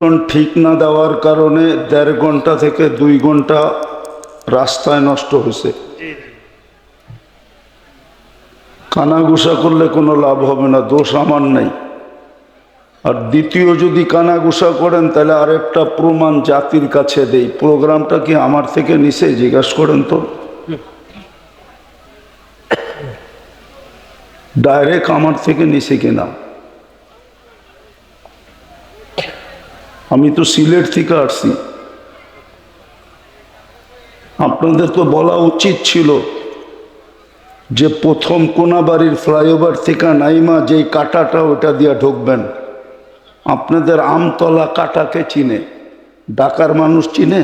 ঠিক না দেওয়ার কারণে ১.৫ ঘন্টা থেকে ২ ঘন্টা রাস্তায় নষ্ট হয়েছে। কানাঘুষা করলে কোনো লাভ হবে না, দোষ আমার নাই। আর দ্বিতীয় যদি কানাঘুষা করেন তাহলে আরেকটা প্রমাণ জাতির কাছে দেই। প্রোগ্রামটা কি আমার থেকে নিছে জিজ্ঞাসা করেন তো, ডাইরেক্ট আমার থেকে নিছে কিনা। আমি তো সিলেট থেকে আসছি। আপনাদের তো বলা উচিত ছিল যে প্রথম কোনাবাড়ির ফ্লাইওভার থেকে নাইমা যেই কাটাটা ওটা দিয়ে ঢুকবেন। আপনাদের আমতলা কাটাকে চিনে, ঢাকার মানুষ চিনে?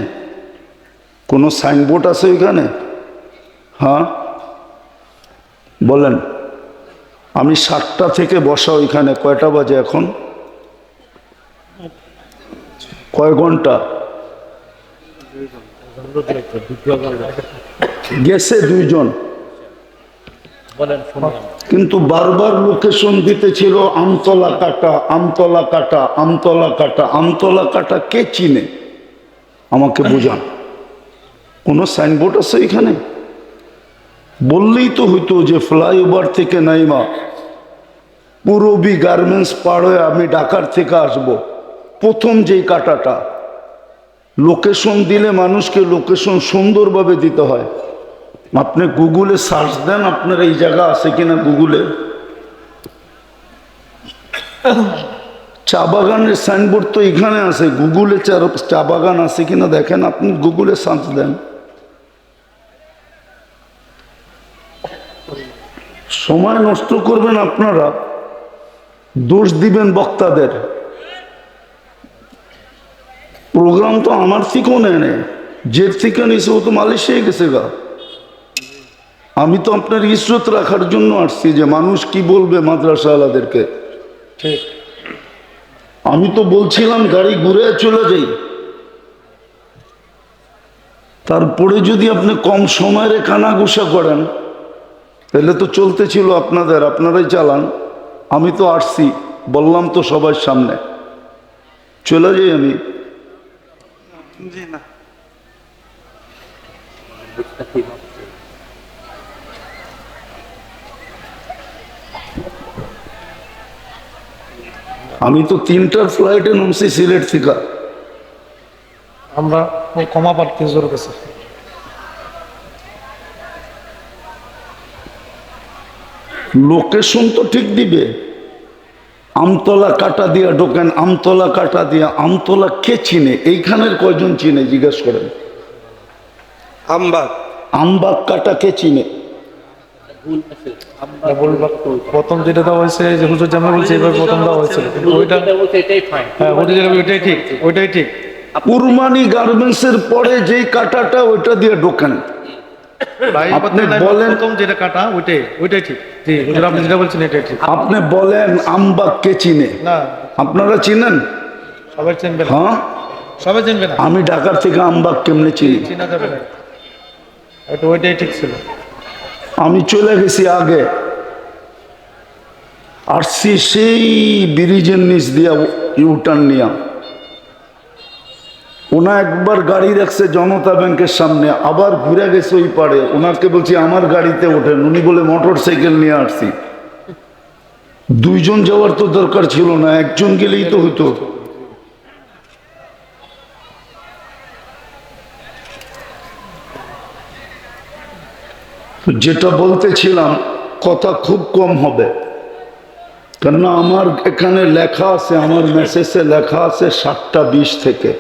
কোনো সাইনবোর্ড আছে ওইখানে? হ্যাঁ বলেন। আমি 7টা থেকে বসা ওইখানে। কয়টা বাজে এখন? কয় ঘন্টা গেছে? 2 জন। কিন্তু বারবার লোকেশন দিতেছিল আমতলা কাটা, আমতলা কাটা, আমতলা কাটা। আমতলা কাটা কে চিনে আমাকে বোঝান। কোনো সাইনবোর্ড আছে এখানে? বললেই তো হইতো যে ফ্লাইওভার থেকে নাইমা পুরবী গার্মেন্টস পার হয়ে আমি ঢাকার থেকে আসব, প্রথম যেই কাটাটা। লোকেশন দিলে মানুষকে লোকেশন সুন্দরভাবে দিতে হয়। আপনি গুগলে সার্চ দেন আপনার এই জায়গা আছে কিনা। গুগলে চা বাগানের সাইনবোর্ড তো এখানে আছে, গুগলে চা বাগান আছে কিনা দেখেন। আপনি গুগলে সার্চ দেন। সময় নষ্ট করবেন আপনারা, দোষ দিবেন বক্তাদের। প্রোগ্রাম তো আমার থেকেও নেয়, যে থেকে নিছে ও তো মালয়েশিয়ায় গেছে গা। আমি তো আপনার ইজ্জত রাখার জন্য আসছি যে মানুষ কি বলবে মাদ্রাসাওয়ালাদেরকে। আমি তো বলছিলাম গাড়ি ঘুরে চলে যাই। তারপরে যদি আপনি কম সময়ের কানাঘুষা করেন তাহলে তো চলতে ছিল আপনাদের, আপনারাই চালান। আমি তো আসছি, বললাম তো সবার সামনে। চলে যাই আমি। আমি তো 3টার ফ্লাইটে নামছি সিলেট থেকে। আমরা ক্ষমা প্রার্থী জোর কাছে। লোকেশন তো ঠিক দিবে। আমতলা কাটা দিয়া ঢোকেন, আমতলা কাটা দিয়া। আমতলা কে চিনে? এইখানের কয়জন চিনে জিজ্ঞেস করেন। আমবাগ আমবাগ কাটা কে চিনে? প্রথম যেটা দেওয়া হয়েছে যে হুজুর জামা বলছে এবার প্রথম দেওয়া হয়েছিল, কিন্তু ওইটা হ্যাঁ হুজুর যেটা ওইটাই ঠিক, ওইটাই ঠিক। কুরবানি গার্মেন্টসের পরে যেই কাটাটা ওইটা দিয়ে ঢোকেন। আপনি বলেন প্রথম যেটা কাটা ওইটাই, ওইটাই ঠিক। জি হুজুর আপনি যেটা বলছেন এটাই ঠিক। আপনি বলেন আমবাগ কে চিনে? না আপনারা চিনেন? সবাই চিনবে না। হ্যাঁ সবাই চিনবে না। আমি ঢাকার থেকে আমবাগ কেমনে চিনি? চিনা যাবে না। ওইটা ওইটাই ঠিক ছিল। আমি চলে গেছি আগে, আসছি সেই ব্রিজের নিচ দিয়া ইউটার্ন নিয়া। ওনা একবার গাড়ি রাখছে জনতা ব্যাংকের সামনে, আবার ঘুরে গেছে ওই পারে। ওনাকে বলছি আমার গাড়িতে ওঠেন, উনি বলে মোটর সাইকেল নিয়ে আসছি। 2 জন যাওয়ার তো দরকার ছিল না, একজন গেলেই তো হতো। যেটা বলতেছিলাম, কথা খুব কম হবে, কেননা আমার এখানে লেখা আছে, আমার মেসেজে লেখা আছে 7টা 20 থেকে।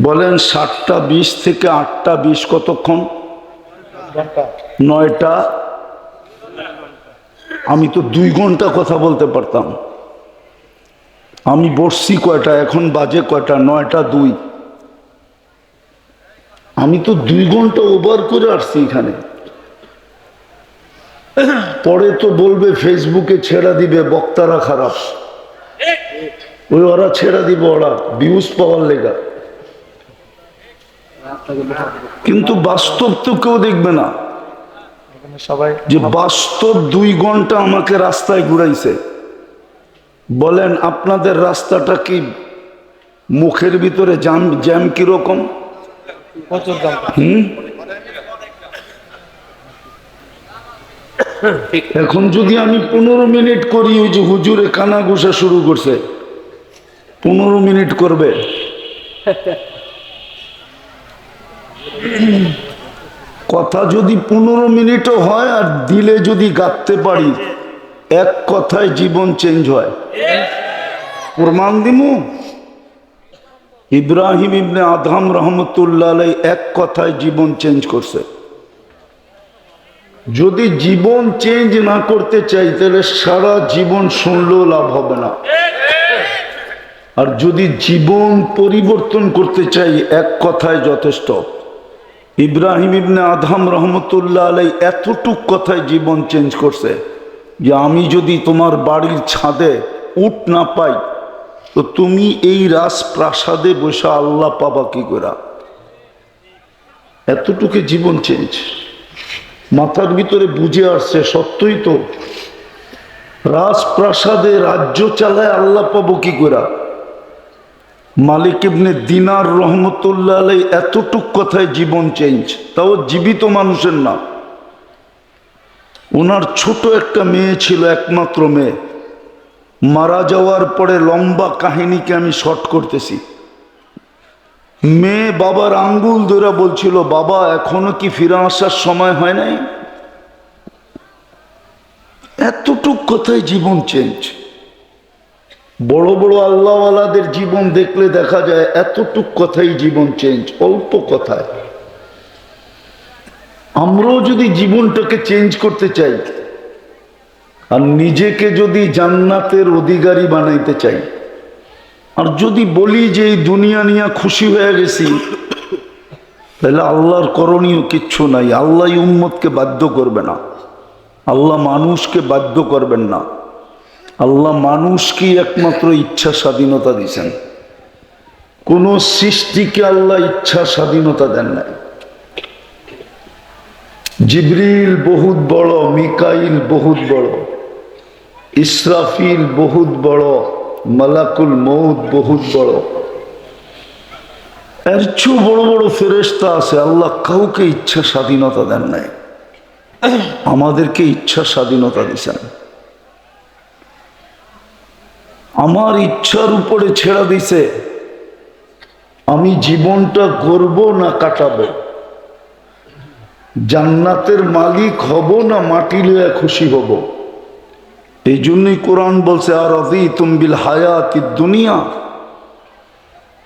বলেন 7টা 20 থেকে 8টা 20 কতক্ষণ? 9টা। আমি তো 2 ঘন্টা কথা বলতে পারতাম। আমি বসছি কয়টা? এখন বাজে কয়টা? 9টা 2। আমি তো 2 ঘন্টা ওভার করে আসছি এখানে। পরে তো বলবে ফেসবুকে ছেড়া দিবে বক্তারা খারাপ। ওই ওরা ছেড়া দিবে, ওরা ভিউজ পাওয়ার লেগা। কিন্তু বাস্তব তো কেউ দেখবে না সবাই যে বাস্তব 2 ঘন্টা আমাকে রাস্তায় ঘুরাইছে। বলেন আপনাদের রাস্তাটা কি মুখের ভিতরে জ্যাম জ্যাম কিরকম? প্রচুর দাম। এখন যদি আমি 15 মিনিট করি, ওই যে হুজুরে কানা ঘুষা শুরু করছে, 15 মিনিট করবে? কথা যদি 15 মিনিটও হয় আর দিলে যদি গাঁথতে পারি, এক কথায় জীবন চেঞ্জ হয়। প্রমাণ দিমু। ইব্রাহিম ইবনে আদহাম রহমতুল্লাহ আলাইহি এক কথায় জীবন চেঞ্জ করছে। যদি জীবন চেঞ্জ না করতে চাই তাহলে সারা জীবন শুনলেও লাভ হবে না। আর যদি জীবন পরিবর্তন করতে চাই, এক কথায় যথেষ্ট। ইব্রাহিম ইবনে আদহাম রহমতুল্লাহ আলাইহি এতটুক কথায় জীবন চেঞ্জ করছে যে আমি যদি তোমার বাড়ির ছাদে উট না পাই, তো তুমি এই রাজপ্রাসাদে বসে আল্লাহ পাবা কি করে? এতটুকু জীবন চেঞ্জ মাথার ভিতরে বুঝে আসছে। সত্যই তো, রাজপ্রাসাদে রাজ্য চালায় আল্লাহ পাবো কি করে? মালিক ইবনে দিনার রহমতুল্লাহ আলাইহি এতটুক কথায় জীবন চেঞ্জ, তাও জীবিত মানুষের না। ওনার ছোট একটা মেয়ে ছিল, একমাত্র মেয়ে। মারা যাওয়ার পরে লম্বা কাহিনীকে আমি শর্ট করতেছি। মেয়ে বাবার আঙ্গুল ধরে বলছিল, বাবা এখনো কি ফিরে আসার সময় হয় নাই? এতটুক কথায় জীবন চেঞ্জ। বড় বড় আল্লাহওয়ালাদের জীবন দেখলে দেখা যায় এতটুক কথাই জীবন চেঞ্জ, অল্প কথায়। আমরাও যদি জীবনটাকে চেঞ্জ করতে চাই আর নিজেকে যদি জান্নাতের অধিকারী বানাইতে চাই, আর যদি বলি যে এই দুনিয়া নিয়ে খুশি হয়ে গেছি, তাহলে আল্লাহর করণীয় কিচ্ছু নাই। আল্লাহ উম্মতকে বাধ্য করবে না, আল্লাহ মানুষকে বাধ্য করবেন না। আল্লাহ মানুষকে একমাত্র ইচ্ছা স্বাধীনতা দিয়েছেন, কোন সৃষ্টিকে আল্লাহ ইচ্ছা স্বাধীনতা দেন নাই। জিবরিল বহুত বড়, মিকাইল বহুত বড়, ইসরাফিল বহুত বড়, মালাকুল মউত বহুত বড়। এর চেয়েও বড় বড় ফেরেশতা আছে, আল্লাহ কাউকে ইচ্ছা স্বাধীনতা দেন নাই। আমাদেরকে ইচ্ছা স্বাধীনতা দিয়েছেন। আমার ইচ্ছার উপরে ছেড়ে দিছে আমি জীবনটা গড়ব না কাটাবো, জান্নাতের মালিক হব না মাটি লইয়া খুশি হব। এই জন্যই কোরআন বলছে, আর রাদিতুম বিল হায়াতিদ দুনিয়া।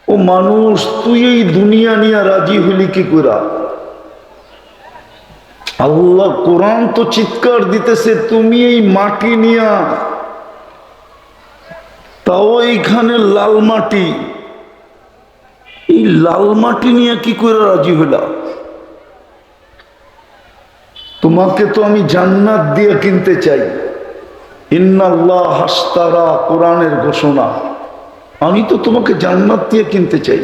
ও মানুষ, তুই এই দুনিয়া নিয়ে রাজি হলি কি করে? আল্লাহ কোরআন তো চিৎকার দিতেছে, তুমি এই মাটি নিয়া, তাও এইখানে লাল মাটি, এই লাল মাটি নিয়ে কি করে রাজি হইলা? তোমাকে তো আমি জান্নাত দিয়ে কিনতে চাই। ইন্নাল্লাহ হাসতারা, কোরআনের ঘোষণা। আমি তো তোমাকে জান্নাত দিয়ে কিনতে চাই।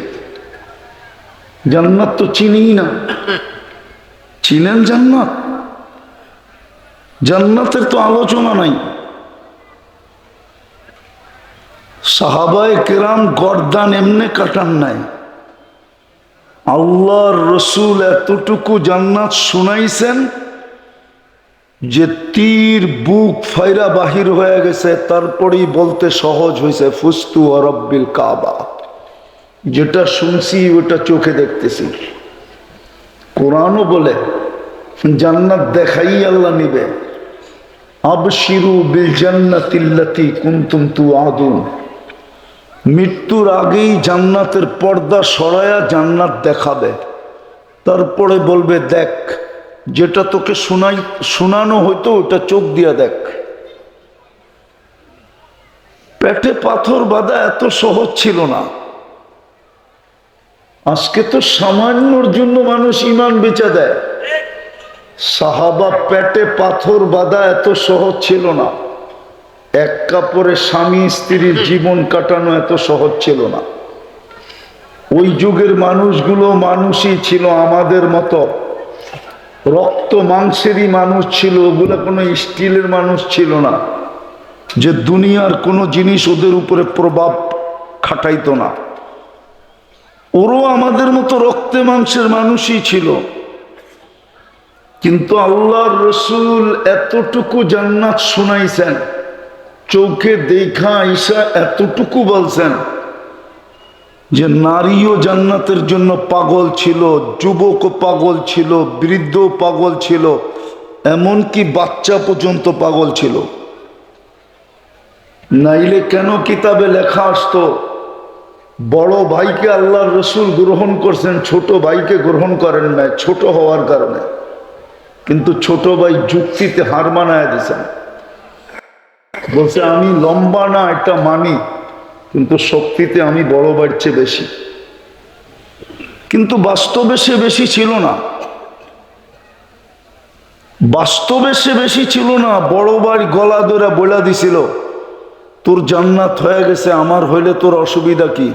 জান্নাত তো চিনিই না। চিনেন জান্নাত? জান্নাতের তো আলোচনা নাই। সাহাবায়ে কেরাম গর্দান এমনে কাটান নাই। আল্লাহর রসুল এতটুকু জান্নাত শুনাইছেন যে তীর বুক ফাইরা বাহির হয়ে গেছে, তারপরেই বলতে সহজ হয়েছে, ফুস্তু ওয়া রব্বিল কাবা। যেটা শুনছি ওটা চোখে দেখতেছি। কোরআনও বলে জান্নাত দেখাই আল্লাহ নিবে। আবশিরু বিল জান্নাতিল্লাতী কুনতুম তুআদুন। মৃত্যুর আগেই জান্নাতের পর্দা সরায়া জান্নাত দেখাবে, তারপরে বলবে দেখ, যেটা তোকে শোনানো হইতো ওটা চোখ দিয়া দেখ। পেটে পাথর বাঁধা এত সহজ ছিল না। আজকে তো সামান্যর জন্য মানুষ ইমান বেচা দেয়। সাহাবা পেটে পাথর বাঁধা এত সহজ ছিল না। এক কাপড়ে স্বামী স্ত্রীর জীবন কাটানো এত সহজ ছিল না। ওই যুগের মানুষগুলো মানুষই ছিল আমাদের মতো, রক্ত মাংসেরই মানুষ ছিল। ওগুলো কোনো স্টিলের মানুষ ছিল না যে দুনিয়ার কোনো জিনিস ওদের উপরে প্রভাব খাটাইতো না। ওরও আমাদের মতো রক্তে মাংসের মানুষই ছিল, কিন্তু আল্লাহর রসুল এতটুকু জান্নাত শোনাইছেন, চোখে দেখা আইসা এতটুকু বলছেন যে নারীও জান্নাতের জন্য পাগল ছিল, যুবকও পাগল ছিল, বৃদ্ধ পাগল ছিল, এমনকি বাচ্চা পর্যন্ত পাগল ছিল। নাইলে কেন কিতাবে লেখা আসতো বড় ভাইকে আল্লাহর রসুল গ্রহণ করছেন, ছোট ভাইকে গ্রহণ করেন নাই ছোট হওয়ার কারণে, কিন্তু ছোট ভাই যুক্তিতে হার মানায় দিয়েছেন, বলছে আমি লম্বা না এটা মানি, কিন্তু শক্তিতে আমি বড় ভাইয়ের চেয়ে বেশি। কিন্তু বাস্তবে সে বেশি ছিল না, বাস্তবে সে বেশি ছিল না। বড় ভাই গলা ধরে বলে দিছিল তোর জান্নাত হয়ে গেছে, আমার হইলে তোর অসুবিধা কি?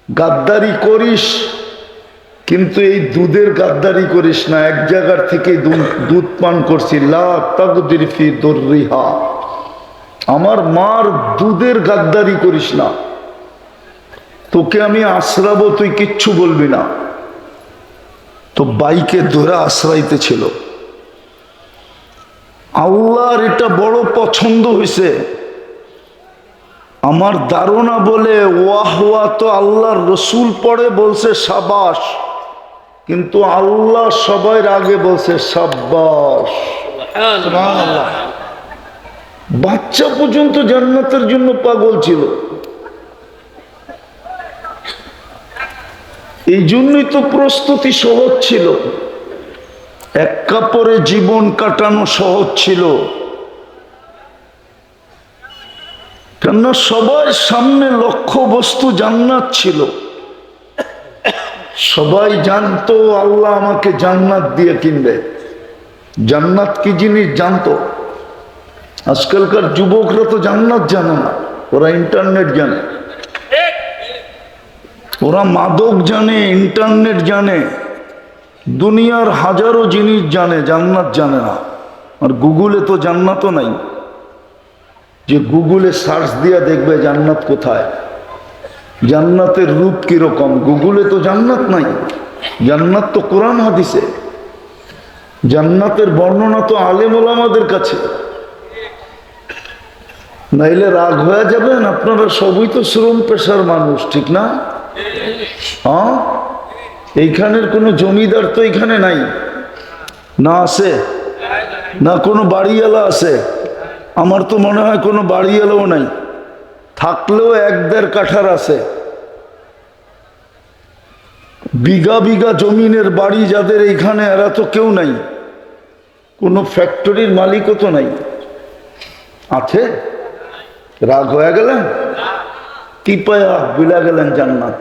গাদ্দারি করিস কিন্তু এই দুধের গাদ্দারি করিস না। এক জায়গার থেকে দুধ পান করছি, লা তাগদির ফি দুররিহা, আমার মার দুধের গাদ্দারি করিস না। তোকে আমি আশ্রাবো, তুই কিচ্ছু বলবি না। তো বাইকে ধরে আশ্রাইতে ছিল। আল্লাহর এটা বড় পছন্দ হয়েছে। আমার ধারণা বলে ওয়াহ ওয়া তো আল্লাহর রসুল পড়ে বলছে সাবাস, কিন্তু আল্লাহ সবাই আগে বলছে সাব্বাস। বাচ্চা পর্যন্ত জান্নাতের জন্য পাগল ছিল। এই জন্যই তো প্রস্তুতি সহজ ছিল, এক কাপড়ে জীবন কাটানো সহজ ছিল, কেননা সবার সামনে লক্ষ্য বস্তু জান্নাত ছিল। সবাই জানতো আল্লাহ আমাকে জান্নাত দিয়ে কিনবে। জান্নাত কি জিনিস জানতো। আজকালকার যুবকরা তো জান্নাত জানে না, ওরা ইন্টারনেট জানে, ওরা মাদক জানে, ইন্টারনেট জানে, দুনিয়ার হাজারো জিনিস জানে, জান্নাত জানে না। আর গুগলে তো জান্নাতও নাই, যে গুগলে সার্চ দিয়া দেখবে জান্নাত কোথায়, জান্নাতের রূপ কিরকম। গুগলে তো জান্নাত নাই, জান্নাত তো কোরআন হাদিসে, জান্নাতের বর্ণনা তো আলেম ওলামাদের কাছে। নাইলে রাগ হয়ে যাবেন, আপনারা সবই তো শ্রম পেশার মানুষ, ঠিক না? হ্যাঁ, এইখানের কোনো জমিদার তো এখানে নাই, না আছে? না কোনো বাড়িওয়ালা আছে? আমার তো মনে হয় কোনো বাড়িওয়ালাও নাই, থাকলেও 1-1.5 কাঠার আছে। বিঘা বিঘা জমিনের বাড়ি যাদের এইখানে, এরা তো কেউ নাই, কোনো ফ্যাক্টরির মালিকও তো নাই। আছে? রাগ হয়ে গেলেন? কি পায়া বুলা গেলেন জান্নাত,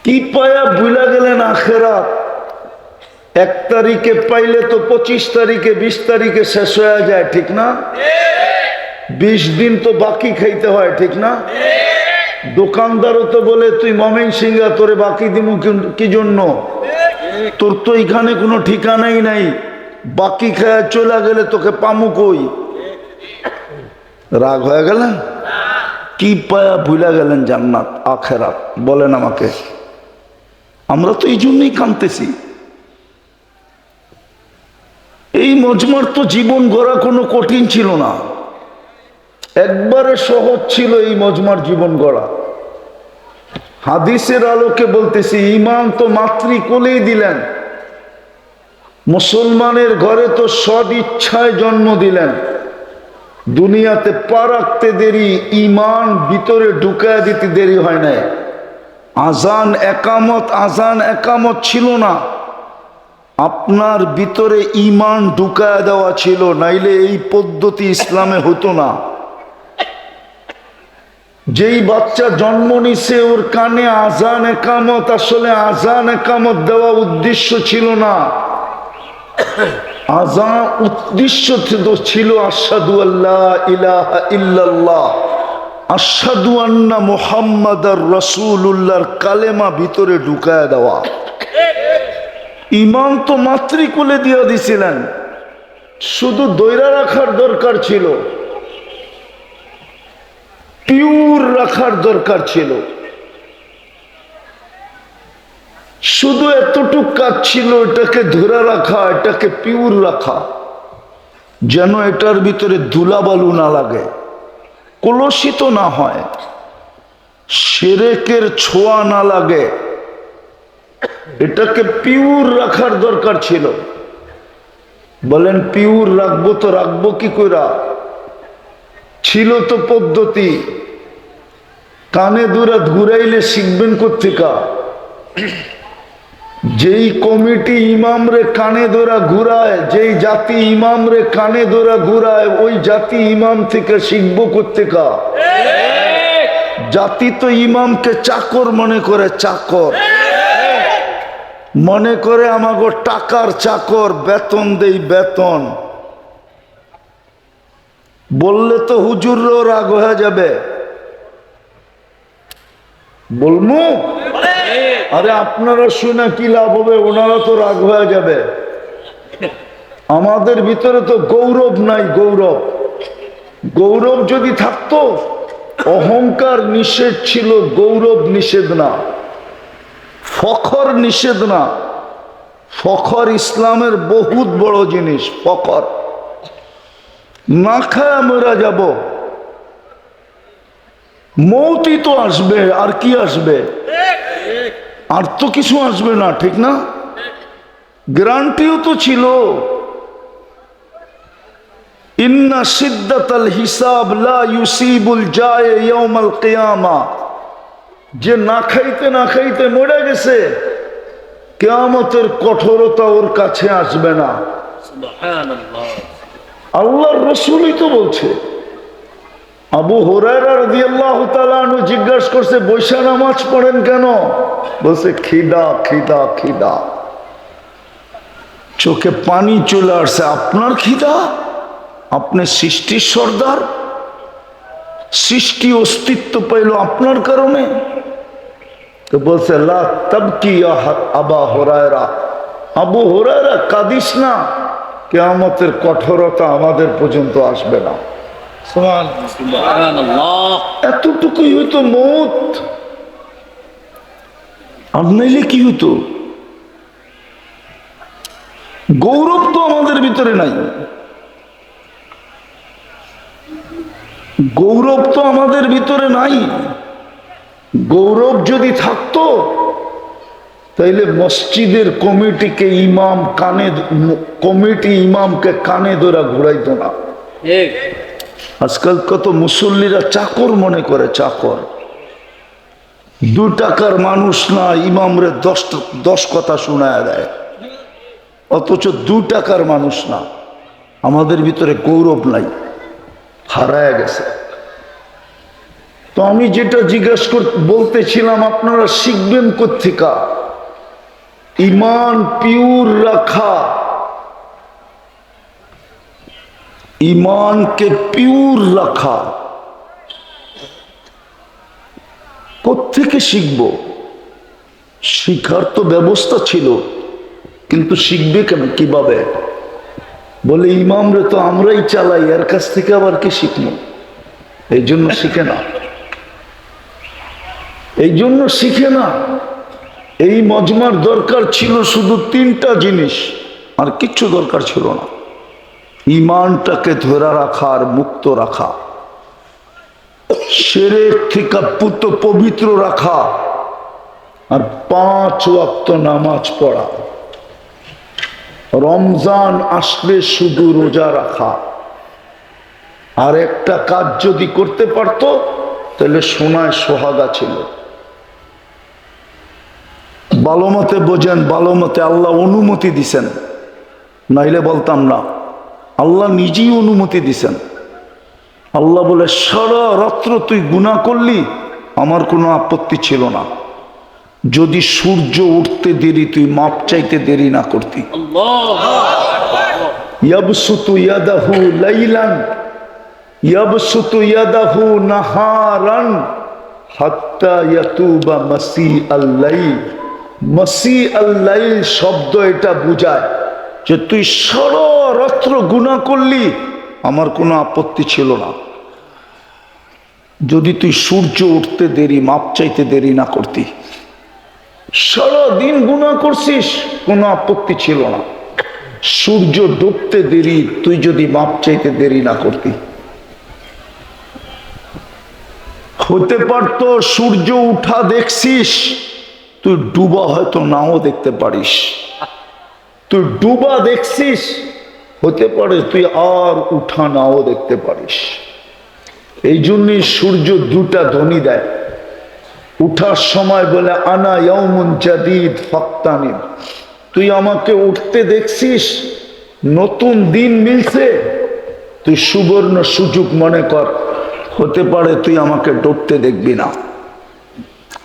কি পায়া বুলা গেলেন আখেরাত। 1 তারিখে পাইলে তো 25 তারিখে 20 তারিখে শেষ হয়ে যায়, ঠিক না? 20 দিন তো বাকি খাইতে হয়, ঠিক না? দোকানদারও তো বলে তুই ময়মনসিংহ, তোরে বাকি দিমু কি জন্য, তোর তো এখানে কোনো ঠিকানাই নাই, বাকি খায় চলে গেলে তোকে পামু কই। রাগ হয়ে গেলেন? কি পায়া ভুলা গেলেন জান্নাত আখেরাত, বলেন আমাকে। আমরা তো এই জন্যই কাঁদতেছি। এই মজমার তো জীবন গড়া কোনো কঠিন ছিল না, একবারে সহজ ছিল এই মজমার জীবন গড়া। হাদিসের আলোকে বলতেছি, ইমান তো মাতৃকোলেই দিলেন, মুসলমানের ঘরে তো সদ ইচ্ছায় জন্ম দিলেন। দুনিয়াতে পা রাখতে দেরি, ইমান ভিতরে ঢুকায় দিতে দেরি হয় নাই। আজান একামত ছিল না, আপনার ভিতরে ইমান ঢুকায় দেওয়া ছিল, নাইলে এই পদ্ধতি ইসলামে হতো না। যেই বাচ্চা জন্ম নিছে ওর কানে আজান একামত, আসলে আজান একামত দেওয়া উদ্দেশ্য ছিল না। আজান উদ্দেশ্য ছিল আশহাদু আল্লা ইলাহা ইল্লাল্লাহ, আশহাদু আন্না মুহাম্মাদার রাসূলুল্লাহর কালেমা ভিতরে ঢুকায় দেওয়া। ইমান তো মাতৃকুলে দিয়ে দিছিলেন, শুধু দইরা রাখার দরকার ছিল, পিওর রাখার দরকার ছিল। শুধু এতটুক কাজ ছিল, এটাকে ধরে রাখা, এটাকে পিওর রাখা, যেন এটার ভিতরে ধুলাবালু না লাগে, কলুষিত না হয়, শিরকের ছোঁয়া না লাগে। এটাকে পিওর রাখার দরকার ছিল। বলেন পিওর রাখবো তো রাখবো কি কইরা? ছিল তো পদ্ধতি, কানে দুরা ঘুরাইলে শিখবেন কোত্থেকা? যেই কমিটি ইমাম রে কানে ধরা ঘুরায়, যেই জাতি ইমাম রে কানে ধরা ঘুরায়, ওই জাতি ইমাম থেকে শিখবো কোত্থেকা? জাতি তো ইমামকে চাকর মনে করে, চাকর মনে করে, আমাগো টাকার চাকর, বেতন দেই বেতন। বললে তো হুজুরও রাগ হয়ে যাবে। বলমু? আরে আপনারা শুনে কি লাভ হবে? ওনারা তো রাগ হয়ে যাবে। আমাদের ভিতরে তো গৌরব নাই, গৌরব। গৌরব যদি থাকতো, অহংকার নিষেধ ছিল, গৌরব নিষেধ না। ফখর নিষেধ না। ফখর ইসলামের বহুত বড় জিনিস। ফখর না খায় মরা যাব, মৌতই তো আসবে, আর কি আসবে? আর তো কিছু আসবে না, ঠিক না? গ্যারান্টিও তো ছিল। ইন্না শিদ্দাতাল হিসাব লা ইউসিবুল জায়ে ইয়াউমাল কিয়ামা। যে না খাইতে না খাইতে মরে গেছে, কিয়ামতের কঠোরতা ওর কাছে আসবে না। সুবহানাল্লাহ। আল্লাহর রাসূলই তো বলছে। আবু হুরায়রা রাদিয়াল্লাহু তাআলা আনহু জিজ্ঞাসা করছে, বৈশা নামাজ পড়েন কেন? বলছে খিদা, খিদা, খিদা। চোখে পানি চলে আসছে। আপনার খিদা? আপনি সৃষ্টির সর্দার, সৃষ্টি অস্তিত্ব পাইল আপনার কারণে। তো বলছে লা তাবকি ইয়া আবা হুরায়রা, আবু হুরায়রা কাঁদিস না, কিয়ামতের কঠোরতা আমাদের পর্যন্ত আসবে না। সুবহানাল্লাহ। এতটুকুই হইতো মৌত, আর নাইলে কি হতো? গৌরব তো আমাদের ভিতরে নাই। গৌরব তো আমাদের ভিতরে নাই। গৌরব যদি থাকতো, তাইলে মসজিদের কমিটিকে ইমাম কানে, কমিটি ইমামকে কানে ধরা ঘুরাইতো না। আজকাল কত মুসল্লিরা চাকর মনে করে, চাকর। 2 টাকার মানুষ না, ইমামরে 10 কথা শোনায় দেয়, অথচ 2 টাকার মানুষ না। আমাদের ভিতরে গৌরব নাই, হারায় গেছে। তো আমি যেটা জিজ্ঞাসা বলতেছিলাম, আপনারা শিখবেন কোত্থেকা? ইমান পিওর রাখা, ইমানকে পিওর রাখা কোত্থেকে শিখবো? শিখার তো ব্যবস্থা ছিল, কিন্তু শিখবে কেন, কিভাবে? বলে ইমামরে তো আমরাই চালাই, এর কাছ থেকে আবার কি শিখবো? এই জন্য শিখে না, এই জন্য শিখে না। এই মজমার দরকার ছিল শুধু 3টা জিনিস, আর কিচ্ছু দরকার ছিল না। ইমানটাকে ধরে রাখা আর মুক্ত রাখা, শিরক থেকে পবিত্র রাখা, আর 5 ওয়াক্ত নামাজ পড়া। রমজান আসলে শুধু রোজা রাখা। আর একটা কাজ যদি করতে পারতো, তাহলে সোনায় সোহাগা ছিল। ভালো মতে বোঝেন, ভালো মতে আল্লাহ অনুমতি দিছেন, নাইলে বলতাম না। আল্লাহ নিজেই অনুমতি দিছেন। আল্লাহ বলে, সারা রাত্র তুই গুনাহ করলি, আমার কোনো আপত্তি ছিল না, যদি সূর্য উঠতে দেরি, তুই মাপ চাইতে দেরি না করতি। ইয়াবসুতু ইয়াদাহু লাইলান ইয়াবসুতু ইয়াদাহু নাহারান হাত্তা ইয়াতুবা মাসিআল লাইল। মাসিআল লাইল শব্দ এটা বুঝায় যে তুই সারা রাত্র গুনাহ করলি, আমার কোনো আপত্তি ছিল না, যদি তুই সূর্য উঠতে দেরি, মাপ চাইতে দেরি না করতি। সারাদিন গুনাহ করছিস, কোনো আপত্তি ছিল না। সূর্য ডুবতে দেরি, তুই যদি মাপ চাইতে দেরি না করতি, হতে পারতো সূর্য উঠা দেখছিস, তুই ডুবা হয়তো নাও দেখতে পারিস। তুই ডুবা দেখছিস, হতে পারে তুই আর উঠা নাও দেখতে পারিস। এই জন্যই সূর্য দুটা ধ্বনি দেয়। উঠার সময় বলে আনা ইয়াউমুন জাদিদ ফাক্তানিম, তুই আমাকে উঠতে দেখছিস, নতুন দিন মিলছে, তুই সুবর্ণ সুযোগ মনে কর। হতে পারে তুই আমাকে ডুবতে দেখবি না।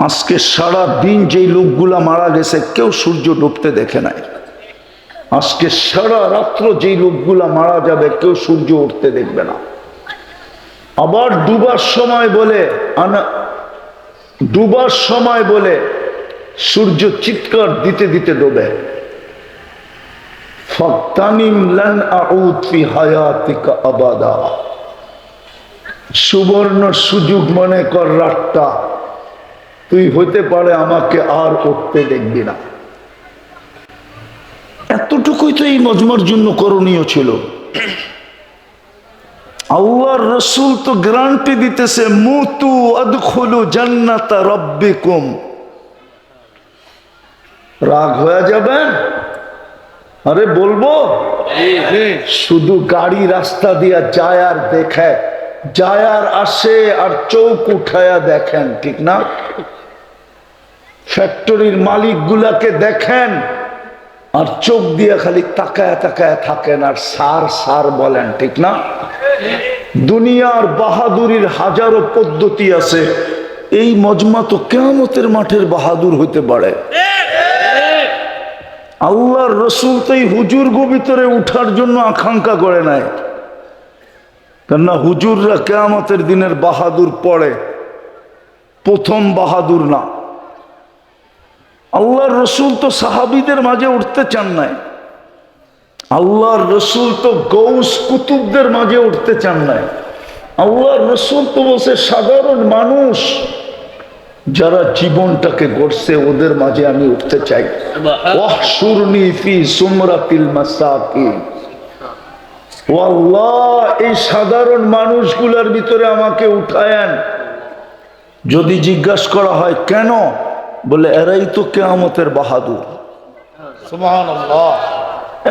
আজকে সারা দিন যেই লোকগুলা মারা গেছে কেউ সূর্য ডুবতে দেখে নাই। আজকে সারা রাত্র যেই লোকগুলা মারা যাবে কেউ সূর্য উঠতে দেখবে না। আবার ডুবার সময় বলে সূর্য চিৎকার দিতে দিতে ডোবে। ফাক্তানিম লান আউদ ফি হায়াতিকা আবাদা, সুবর্ণ সুযোগ মনে কর রাতটা, তুই হতে পারে আমাকে আর উঠতে দেখবি না। এতটুকুই তো এই মজমার জন্য করণীয় ছিল। আল্লাহর রাসূল তো গ্যারান্টি দিতেছে, মুতু আদখুলু জান্নাতা রাব্বিকুম। রাগ হয়ে যাবেন? আরে বলবো, শুধু গাড়ি রাস্তা দিয়া যায় আর দেখে, যায় আর আসে আর চোখ উঠায়া দেখেন, ঠিক না? ফ্যাক্টরির মালিক গুলাকে দেখেন আর চোখ দিয়ে খালি তাকায় তাকায় থাকেন আর সার সার বলেন, ঠিক না? দুনিয়ার বাহাদুরির হাজারো পদ্ধতি আছে, এই মজমা তো কিয়ামতের মাঠের বাহাদুর হইতে পারে। আল্লাহর রাসূল তো এই হুজুরগো ভিতরে উঠার জন্য আকাঙ্ক্ষা করে নাই, কেননা হুজুররা কিয়ামতের দিনের বাহাদুর পড়ে, প্রথম বাহাদুর না। আল্লাহর রাসূল তো সাহাবীদের মাঝে উঠতে চান নাই, আল্লাহর রাসূল তো গৌস কুতুবদের মাঝে উঠতে চান নাই। আল্লাহর রাসূল তো বলছে সাধারণ মানুষ যারা জীবনটাকে গড়ছে ওদের মাঝে আমি উঠতে চাই। ওয়াহশুরনি ফি সুমরাতিল মাসাকিন, ও আল্লাহ এই সাধারণ মানুষগুলোর ভিতরে আমাকে উঠায়েন। যদি জিজ্ঞাসা করা হয় কেন, বলে এরাই তো কিয়ামতের বাহাদুর। সুবহানাল্লাহ।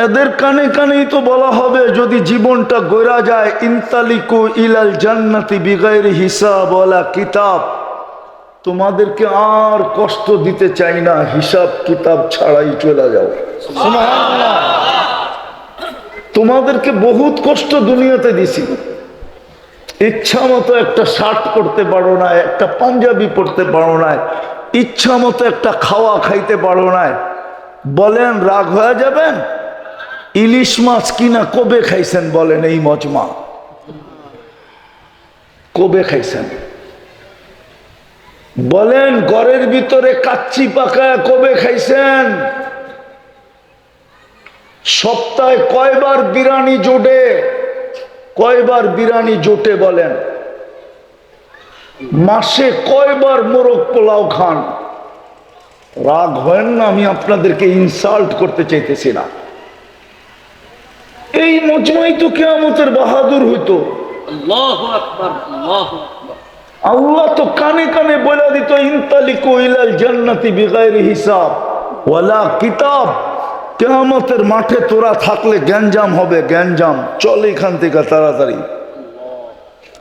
এদের কানে কানেই তো বলা হবে যদি জীবনটা গড়া যায়, ইনতালিকু ইলাল জান্নাতি বিগাইরি হিসাব ওয়ালা কিতাব, তোমাদেরকে আর কষ্ট দিতে চাই না, হিসাব কিতাব ছাড়াই চলে যাও। সুবহানাল্লাহ। তোমাদেরকে বহুত কষ্ট দুনিয়াতে দিছি, ইচ্ছা মতো একটা শার্ট পরতে পারো না, একটা পাঞ্জাবি পরতে পারো না, ইচ্ছা মতো একটা খাওয়া খাইতে পারো না। বলেন রাগ হয়ে যাবেন? ইলিশ মাছ কিনা কবে খাইছেন বলেন? এই মজমা কবে খাইছেন বলেন? ঘরের ভিতরে কাচ্চি পাকায় কবে খাইছেন? সপ্তাহে কয়বার বিরিয়ানি জোটে? কয়বার বিরিয়ানি জোটে বলেন? মাসে কয়বার মোরগ পোলাও খান? রাগ হয় না, আমি আপনাদেরকে ইনসাল্ট করতে চাইতেছি না। এই মজমাই তো কিয়ামতের বাহাদুর হইতো। আল্লাহু আকবার, আল্লাহু আকবার। আল্লাহ তো কানে কানে বলে দিত, ইনতালিকু ইলাল জান্নাতি বিগাইরি হিসাব ওয়ালা কিতাব। কিয়ামতের মাঠে তোরা থাকলে গ্যাঞ্জাম হবে, গ্যাঞ্জাম, চল এখান থেকে তাড়াতাড়ি।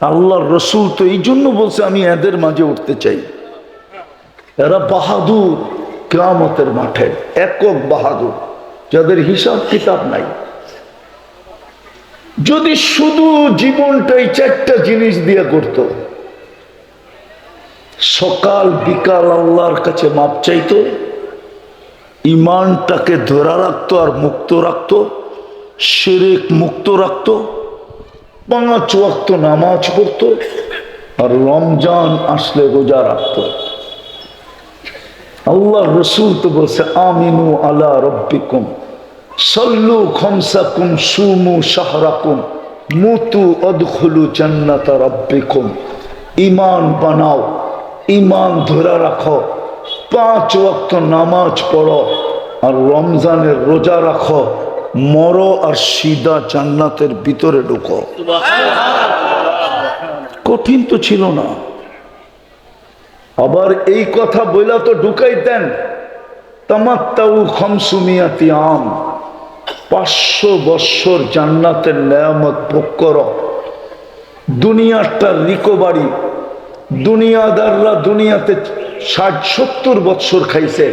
আল্লাহর রাসূল তো এই জন্য বলছে আমি এদের মাঝে উঠতে চাই। এরা বাহাদুর কিয়ামতের মাঠে, একক বাহাদুর, যাদের হিসাব কিতাব নাই। যদি শুধু জীবনটাই চারটা জিনিস দিয়ে করত, সকাল বিকাল আল্লাহর কাছে মাপ চাইতো, ইমানটাকে ধরে রাখতো আর মুক্ত রাখতো, শিরক মুক্ত রাখতো, 5 ওয়াক্ত নামাজ পড়তো, আর রমজান আসলে রোজা রাখতো। আল্লাহর রাসূল তো বলছে আমিনু আলা রাব্বিকুম সাল্লু খামসাকুম সুমু শাহরাকুম মুতু আদখুলু জান্নাতা রাব্বিকুম। ঈমান বানাও, ঈমান ধরে রাখো, 5 ওয়াক্ত নামাজ পড়ো আর রমজানের রোজা রাখো, মরো আর সিধা জান্নাতের ভিতরে ঢুকো। কঠিন তো ছিল না। আবার এই কথা বইলা তো ঢুকাইতেন, তামাত্তাউ খামসুমিয়াতি আম, 500 বৎসর জান্নাতের নেয়ামত ভোগ করো। দুনিয়াটা রিকভারি, দুনিয়াদাররা দুনিয়াতে 60-70 বৎসর খাইছে,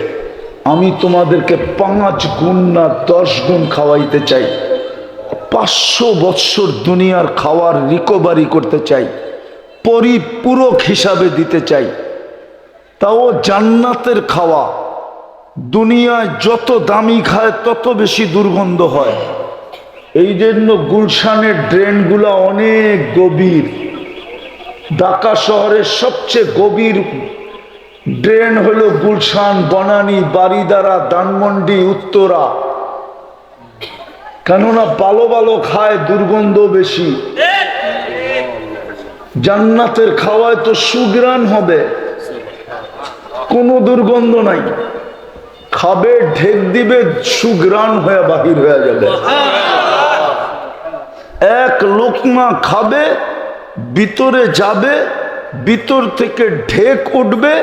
আমি তোমাদেরকে 5 গুণ না 10 গুণ খাওয়াইতে চাই। 500 বৎসর দুনিয়ার খাওয়ার রিকভারি করতে চাই, পরিপূরক হিসাবে দিতে চাই। তাও জান্নাতের খাওয়া। দুনিয়ায় যত দামি খায় তত বেশি দুর্গন্ধ হয়। এই জন্য গুলশানের ড্রেনগুলা অনেক গভীর। ঢাকা শহরের সবচেয়ে গভীর ড্রেন হলো গুলশান, বনানী, বারিধারা, ধানমন্ডি, উত্তরা। কেননা ভালো ভালো খায়, দুর্গন্ধ বেশি। জান্নাতের খাওয়ায় তো সুগ্রাণ হবে, কোনো দুর্গন্ধ নাই। খাবে, ঢেক দিবে, সুগ্রাণ হয়ে বাহির হয়ে যাবে। এক লোকমা খাবে, ভিতরে যাবে, ভিতর থেকে ঢেক উঠবে,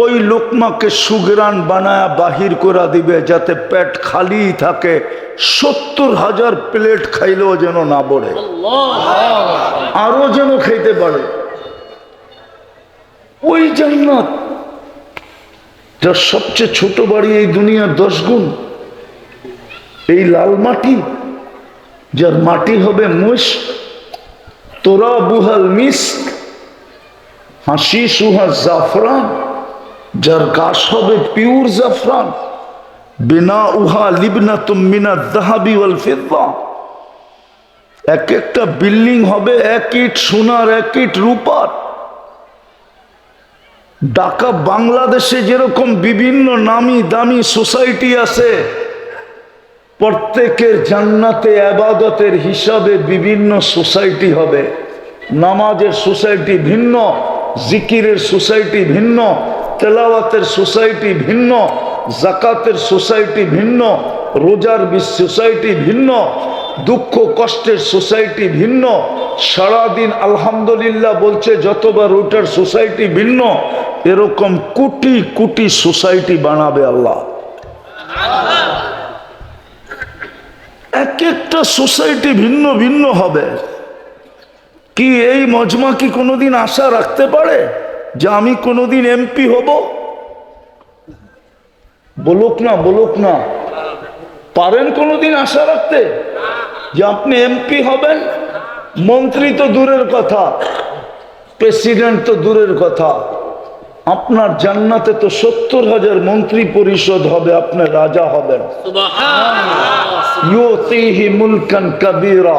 ওই লোকমাকে সুগ্রাণ বানায়া বাহির করে দিবে, যাতে পেট খালি থাকে। 70,000 প্লেট খাইলেও যেন না বড়ে, আরো যেন খাইতে পারে। ওই জান্নাত, যার সবচেয়ে ছোট বাড়ি এই দুনিয়ার 10 গুণ, এই লাল মাটি, যার মাটি হবে মুশ, তোরা বুহাল মিস্ক, হাসি সুহা জাফরান, যার গাছ হবে পিওর জাফরান, বিনা উহা লিবনা তুমিনা যাহাবি ওয়াল ফিদ্দা। এক একটা বিল্ডিং হবে 1 ইট সোনার, 1 ইট রূপার। ঢাকা বাংলাদেশে যেরকম বিভিন্ন নামি দামি সোসাইটি আছে, প্রত্যেকের জান্নাতে ইবাদতের হিসাবে বিভিন্ন সোসাইটি হবে। নামাজের সোসাইটি ভিন্ন, জিকিরের সোসাইটি ভিন্ন, তেলাওয়াতের সোসাইটি ভিন্ন, জাকাতের সোসাইটি ভিন্ন, রোজার সোসাইটি ভিন্ন, দুঃখ কষ্টের সোসাইটি ভিন্ন, সারাদিন আলহামদুলিল্লাহ বলছে যতবার ওটার সোসাইটি ভিন্ন। এরকম কোটি কোটি সোসাইটি বানাবে আল্লাহ। এক একটা সোসাইটি ভিন্ন ভিন্ন হবে। কি এই মজমা কি কোনোদিন আশা রাখতে পারে যে আমি কোনোদিন এমপি হব? বলুক না, বলুক না। পারেন কোনোদিন আশা রাখতে যে আপনি এমপি হবেন? মন্ত্রী তো দূরের কথা, প্রেসিডেন্ট তো দূরের কথা, আপনার জান্নাতে তো 70,000 মন্ত্রী পরিষদ হবে, আপনি রাজা হবেন। ইউতিহি মুলকান কাবীরা,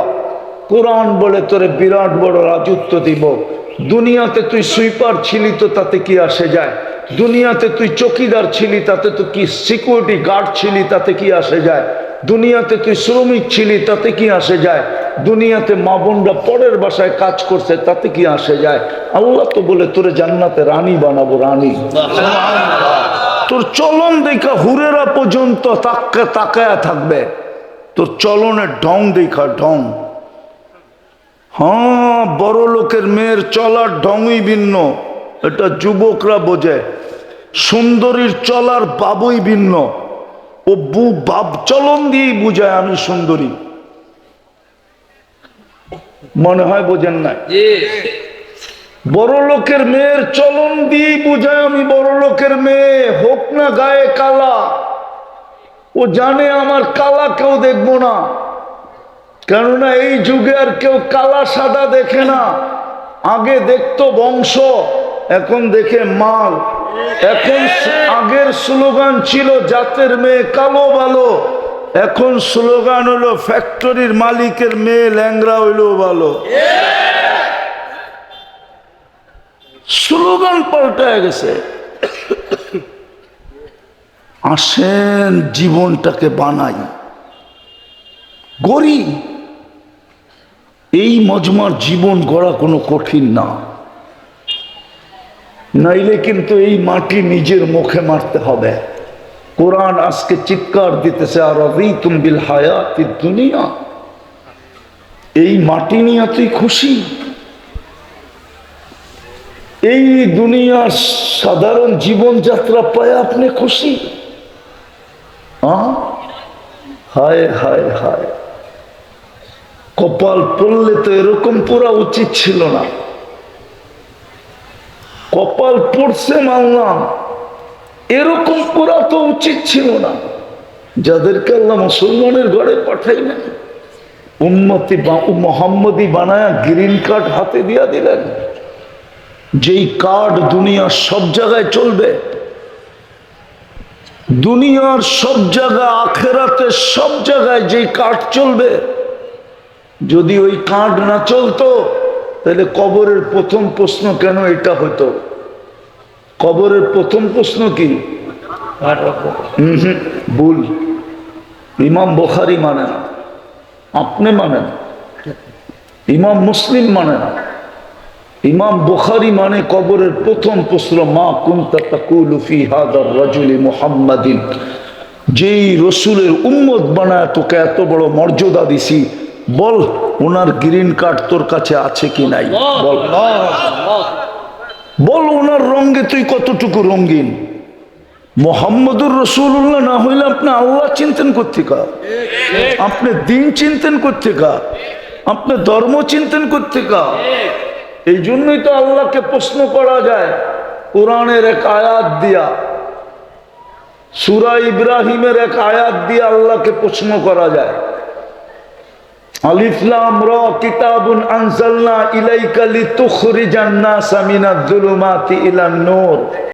কোরআন বলে তোরে বিরাট বড় রাজত্ব দিব। দুনিয়াতে তুই সুইপার ছিলি তো তাতে কি আসে যায়? দুনিয়াতে তুই চকিদার ছিলি তাতে তো কি, সিকিউরিটি গার্ড ছিলি তাতে কি আসে যায়? দুনিয়াতে তুই শ্রমিক ছিলি তাতে কি আসে যায়? দুনিয়াতে মা বোনরা পরের বাসায় কাজ করছে তাতে কি আসে যায়? আল্লাহ তো বলে তোরে জান্নাতে রানী বানাবো, রানী। তোর চলন দেখা হুরেরা পর্যন্ত তাকায়া থাকবে, তোর চলনের ঢং দেখা, ঢং। হ্যাঁ, বড় লোকের মেয়ের চলার ঢংই ভিন্ন, এটা যুবকরা বোঝে। সুন্দরীর চলার বাবুই ভিন্ন, ও বাপ চলন দিয়েই বুঝায় আমি সুন্দরী। মনে হয় বোঝেন না? বড় লোকের মেয়ের চলন দিয়েই বুঝায় আমি বড় লোকের মেয়ে, হোক না গায়ে কালা। ও জানে আমার কালা কেউ দেখবো না, কেননা এই যুগে আর কেউ কালা সাদা দেখে না। আগে দেখতো বংশ, এখন দেখে মাল। এখন আগের স্লোগান ছিল জাতের মেয়ে কালো ভালো, এখন স্লোগান হলো ফ্যাক্টরির মালিকের মেয়ে ল্যাংরা হইলেও ভালো। স্লোগান পাল্টায় গেছে। আসেন জীবনটাকে বানাই, গড়ি। এই মজমার জীবন গড়া কোনো কঠিন না। নাইলে কিন্তু এই মাটি নিজের মুখে মারতে হবে। কোরআন আজকে চিৎকার দিতেছে, আর রাদিতুম বিল হায়াতিদ দুনিয়া, এই মাটি নিয়ে তুই খুশি? এই দুনিয়ার সাধারণ জীবনযাত্রা পায় আপনি খুশি? হায় হায় হায়, কপাল পড়লে তো এরকম পড়া উচিত ছিল না। কপাল পড়ছে মানলাম, এরকম পড়া তো উচিত ছিল না। যাদেরকে আল্লাহ মুসলমানের ঘরে পাঠাইলেন, উম্মতি মোহাম্মদী বানায়া গ্রিন কার্ড হাতে দিয়া দিলেন, যেই কার্ড দুনিয়ার সব জায়গায় চলবে, দুনিয়ার সব জায়গায়, আখেরাতের সব জায়গায় যেই কার্ড চলবে, যদি ওই কার্ড না চলতো তাহলে কবরের প্রথম প্রশ্ন কেন এটা হতো? কবরের প্রথম প্রশ্ন কি? ভুল। ইমাম বুখারী মানে না, আপনি মানেন। ইমাম মুসলিম মানে না, ইমাম বুখারী মানে কবরের প্রথম প্রশ্ন, মা কুনতা তাকুলু ফি হাদার রাজুলি মুহাম্মাদিন, যেই রসুলের উম্মত বানায় তোকে এত বড় মর্যাদা দিছি, বল ওনার গ্রিন কার্ড তোর কাছে আছে কি নাই? বল, বল ওনার রঙে তুই কতটুকু রঙিন? মোহাম্মদুর রসুল্লাহ না হইলে আপনি আল্লাহ চিন্তেন করতে কা, আপনি দিন চিন্তেন করতে কা, আপনি ধর্ম চিন্তেন করতে কা। এই জন্যই তো আল্লাহকে প্রশ্ন করা যায় কোরআনের এক আয়াত দিয়া, সূরা ইব্রাহিমের এক আয়াত দিয়ে আল্লাহকে প্রশ্ন করা যায়। আলিফ লাম রা কিতাবুন আনজালনা ইলাইকা লিতুখরিজান নাসা মিনাজ জুলুমাতি ইলান নূর।